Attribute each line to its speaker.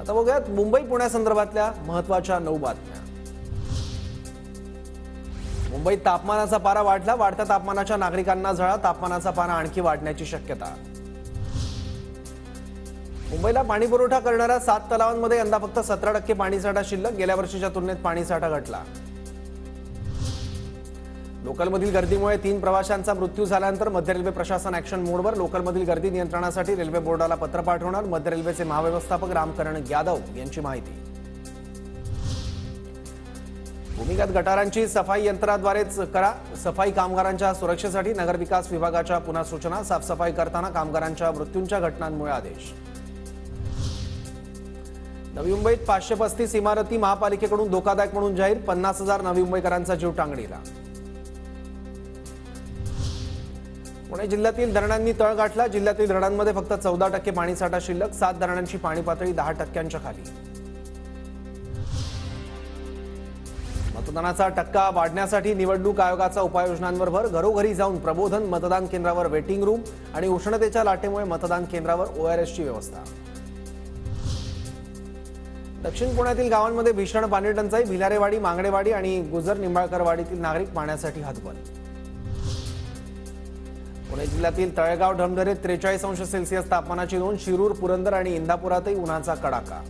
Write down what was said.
Speaker 1: आता बघूयात मुंबई पुण्यासंदर्भातल्या महत्त्वाच्या 9 बातम्या। मुंबईत तापमानाचा पारा वाढला, वाढत्या तापमानाच्या नागरिकांना झळा, तापमानाचा पारा आणखी वाढण्याची शक्यता। मुंबईला पाणीपुरवठा करणाऱ्या 7 तलावांमध्ये यंदा फक्त 17% पाणीसाठा शिल्लक, गेल्या वर्षीच्या तुलनेत पाणीसाठा घटला। लोकलमधील गर्दीमुळे 3 प्रवाशांचा मृत्यू झाल्यानंतर मध्य रेल्वे प्रशासन ॲक्शन मोडवर, लोकलमधील गर्दी नियंत्रणासाठी रेल्वे बोर्डाला पत्र पाठवणार, मध्य रेल्वेचे महाव्यवस्थापक रामकरण यादव यांची माहिती। भूमिगत गटारांची सफाई यंत्राद्वारेच करा, सफाई कामगारांच्या सुरक्षेसाठी नगरविकास विभागाच्या पुन्हा सूचना, साफसफाई करताना कामगारांच्या मृत्यूंच्या घटनांमुळे आदेश। नवी मुंबईत 535 इमारती महापालिकेकडून धोकादायक म्हणून जाहीर, 50,000 नवी मुंबईकरांचा जीव टांगणीला। पुणे जिल्ह्यातील धरणांनी तळ गाठला, जिल्ह्यातील धरणांमध्ये फक्त 14% पाणीसाठा शिल्लक, 7 धरणांची पाणी पातळी 10%च्या खाली। मतदानाचा टक्का वाढण्यासाठी निवडणूक आयोगाचा उपाययोजनांवर भर, घरोघरी जाऊन प्रबोधन, मतदान केंद्रावर वेटिंग रूम आणि उष्णतेच्या लाटेमुळे मतदान केंद्रावर ORSची व्यवस्था। दक्षिण पुण्यातील गावांमध्ये भीषण पाणी टंचाई, भिलारेवाडी, मांगडेवाडी आणि गुजर निंबाळकरवाडीतील नागरिक पाण्यासाठी हतबल। पुणे जिल्ह्यातील तळेगाव ढमढरीत 43 अंश सेल्सिअस तापमानाची नोंद, शिरूर, पुरंदर आणि इंदापुरातही उन्हाचा कडाका।